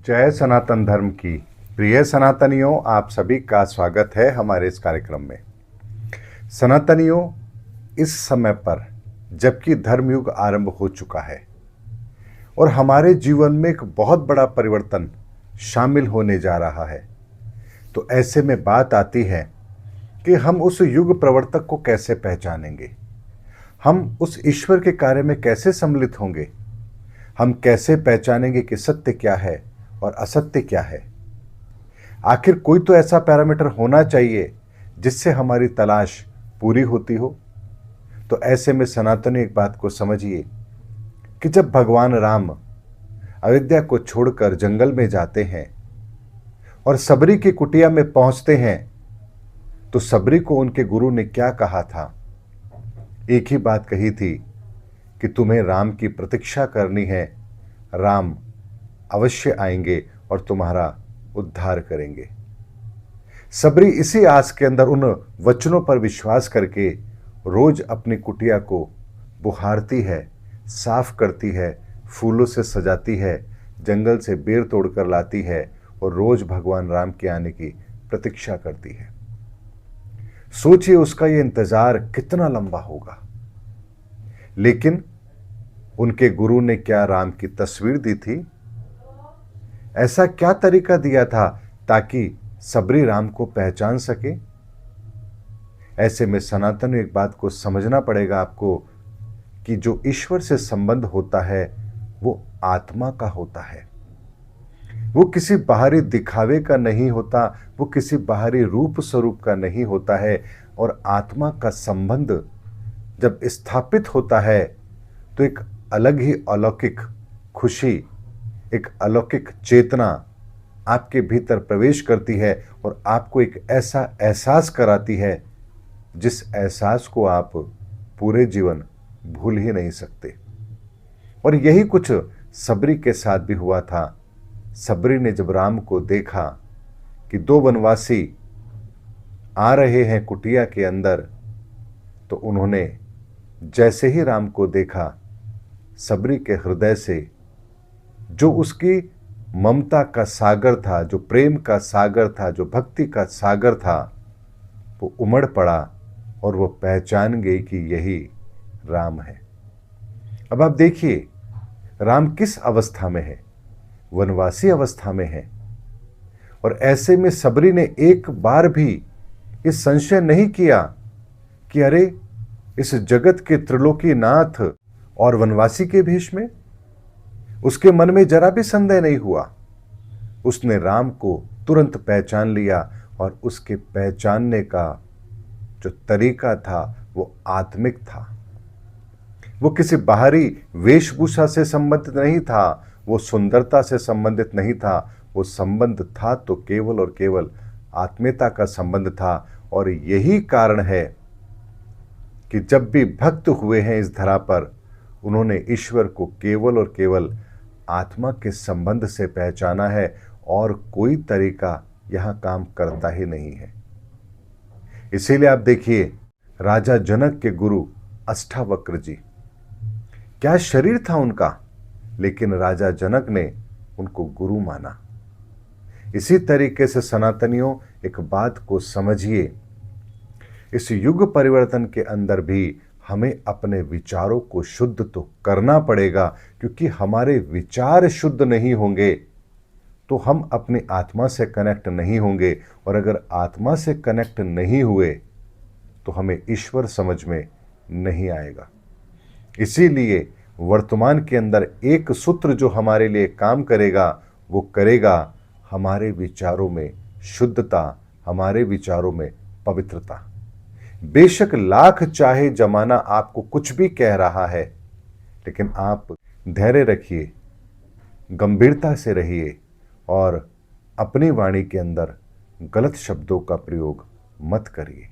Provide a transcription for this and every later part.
जय सनातन धर्म की प्रिय सनातनियों, आप सभी का स्वागत है हमारे इस कार्यक्रम में। सनातनियों, इस समय पर जबकि धर्मयुग आरंभ हो चुका है और हमारे जीवन में एक बहुत बड़ा परिवर्तन शामिल होने जा रहा है, तो ऐसे में बात आती है कि हम उस युग प्रवर्तक को कैसे पहचानेंगे, हम उस ईश्वर के कार्य में कैसे सम्मिलित होंगे, हम कैसे पहचानेंगे कि सत्य क्या है और असत्य क्या है। आखिर कोई तो ऐसा पैरामीटर होना चाहिए जिससे हमारी तलाश पूरी होती हो। तो ऐसे में सनातनी एक बात को समझिए कि जब भगवान राम अयोध्या को छोड़कर जंगल में जाते हैं और सबरी की कुटिया में पहुंचते हैं, तो सबरी को उनके गुरु ने क्या कहा था? एक ही बात कही थी कि तुम्हें राम की प्रतीक्षा करनी है, राम अवश्य आएंगे और तुम्हारा उद्धार करेंगे। सबरी इसी आस के अंदर उन वचनों पर विश्वास करके रोज अपनी कुटिया को बुहारती है, साफ करती है, फूलों से सजाती है, जंगल से बेर तोड़कर लाती है और रोज भगवान राम के आने की प्रतीक्षा करती है। सोचिए उसका यह इंतजार कितना लंबा होगा। लेकिन उनके गुरु ने क्या राम की तस्वीर दी थी? ऐसा क्या तरीका दिया था ताकि सबरी राम को पहचान सके? ऐसे में सनातन एक बात को समझना पड़ेगा आपको कि जो ईश्वर से संबंध होता है वो आत्मा का होता है, वो किसी बाहरी दिखावे का नहीं होता, वो किसी बाहरी रूप स्वरूप का नहीं होता है। और आत्मा का संबंध जब स्थापित होता है तो एक अलग ही अलौकिक खुशी, एक अलौकिक चेतना आपके भीतर प्रवेश करती है और आपको एक ऐसा एहसास कराती है जिस एहसास को आप पूरे जीवन भूल ही नहीं सकते। और यही कुछ सबरी के साथ भी हुआ था। सबरी ने जब राम को देखा कि दो वनवासी आ रहे हैं कुटिया के अंदर, तो उन्होंने जैसे ही राम को देखा, सबरी के हृदय से जो उसकी ममता का सागर था, जो प्रेम का सागर था, जो भक्ति का सागर था, वो उमड़ पड़ा और वो पहचान गई कि यही राम है। अब आप देखिए राम किस अवस्था में है, वनवासी अवस्था में है। और ऐसे में सबरी ने एक बार भी ये संशय नहीं किया कि अरे इस जगत के त्रिलोकीनाथ और वनवासी के भेष में। उसके मन में जरा भी संदेह नहीं हुआ। उसने राम को तुरंत पहचान लिया और उसके पहचानने का जो तरीका था वो आत्मिक था। वो किसी बाहरी वेशभूषा से संबंधित नहीं था, वो सुंदरता से संबंधित नहीं था। वो संबंध था तो केवल और केवल आत्मीयता का संबंध था। और यही कारण है कि जब भी भक्त हुए हैं इस धरा पर, उन्होंने ईश्वर को केवल और केवल आत्मा के संबंध से पहचाना है और कोई तरीका यहां काम करता ही नहीं है। इसीलिए आप देखिए राजा जनक के गुरु अष्टावक्र जी, क्या शरीर था उनका, लेकिन राजा जनक ने उनको गुरु माना। इसी तरीके से सनातनियों एक बात को समझिए, इस युग परिवर्तन के अंदर भी हमें अपने विचारों को शुद्ध तो करना पड़ेगा, क्योंकि हमारे विचार शुद्ध नहीं होंगे तो हम अपनी आत्मा से कनेक्ट नहीं होंगे। और अगर आत्मा से कनेक्ट नहीं हुए तो हमें ईश्वर समझ में नहीं आएगा। इसीलिए वर्तमान के अंदर एक सूत्र जो हमारे लिए काम करेगा, वो करेगा हमारे विचारों में शुद्धता, हमारे विचारों में पवित्रता। बेशक लाख चाहे जमाना आपको कुछ भी कह रहा है, लेकिन आप धैर्य रखिए, गंभीरता से रहिए और अपनी वाणी के अंदर गलत शब्दों का प्रयोग मत करिए।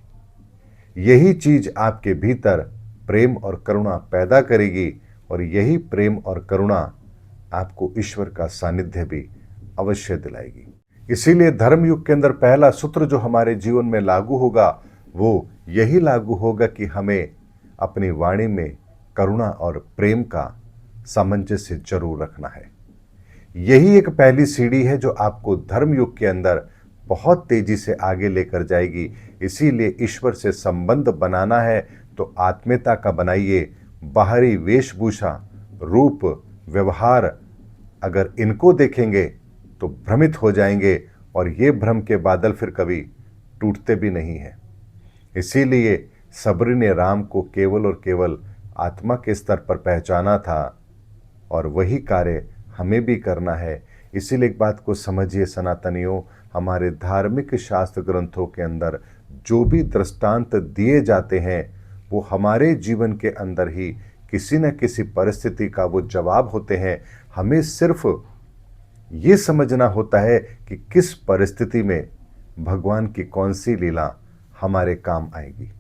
यही चीज आपके भीतर प्रेम और करुणा पैदा करेगी और यही प्रेम और करुणा आपको ईश्वर का सानिध्य भी अवश्य दिलाएगी। इसीलिए धर्मयुग के अंदर पहला सूत्र जो हमारे जीवन में लागू होगा वो यही लागू होगा कि हमें अपनी वाणी में करुणा और प्रेम का सामंजस्य जरूर रखना है। यही एक पहली सीढ़ी है जो आपको धर्म युग के अंदर बहुत तेजी से आगे लेकर जाएगी। इसीलिए ईश्वर से संबंध बनाना है तो आत्मीयता का बनाइए। बाहरी वेशभूषा, रूप, व्यवहार अगर इनको देखेंगे तो भ्रमित हो जाएंगे और ये भ्रम के बादल फिर कभी टूटते भी नहीं हैं। इसीलिए सबरी ने राम को केवल और केवल आत्मा के स्तर पर पहचाना था और वही कार्य हमें भी करना है। इसीलिए एक बात को समझिए सनातनियों, हमारे धार्मिक शास्त्र ग्रंथों के अंदर जो भी दृष्टांत दिए जाते हैं वो हमारे जीवन के अंदर ही किसी न किसी परिस्थिति का वो जवाब होते हैं। हमें सिर्फ ये समझना होता है कि किस परिस्थिति में भगवान की कौन सी लीला हमारे काम आएगी।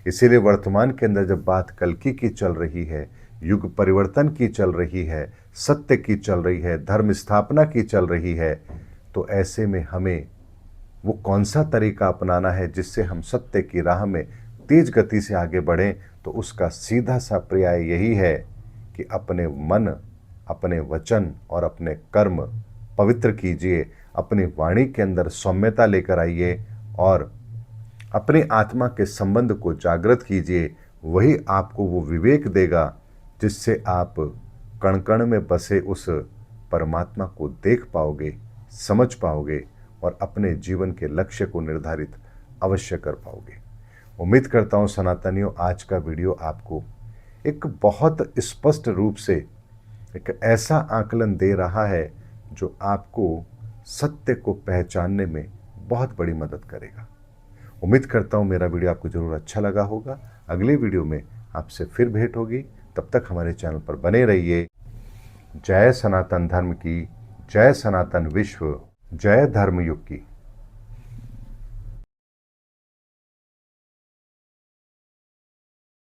इसीलिए वर्तमान के अंदर जब बात कल्कि की चल रही है, युग परिवर्तन की चल रही है, सत्य की चल रही है, धर्म स्थापना की चल रही है, तो ऐसे में हमें वो कौन सा तरीका अपनाना है जिससे हम सत्य की राह में तेज गति से आगे बढ़ें। तो उसका सीधा सा पर्याय यही है कि अपने मन, अपने वचन और अपने कर्म पवित्र कीजिए। अपनी वाणी के अंदर सौम्यता लेकर आइए और अपने आत्मा के संबंध को जागृत कीजिए। वही आपको वो विवेक देगा जिससे आप कण कण में बसे उस परमात्मा को देख पाओगे, समझ पाओगे और अपने जीवन के लक्ष्य को निर्धारित अवश्य कर पाओगे। उम्मीद करता हूँ सनातनियों, आज का वीडियो आपको एक बहुत स्पष्ट रूप से एक ऐसा आकलन दे रहा है जो आपको सत्य को पहचानने में बहुत बड़ी मदद करेगा। उम्मीद करता हूँ मेरा वीडियो आपको ज़रूर अच्छा लगा होगा। अगले वीडियो में आपसे फिर भेंट होगी। तब तक हमारे चैनल पर बने रहिए। जय सनातन धर्म की, जय सनातन विश्व, जय धर्म युग की।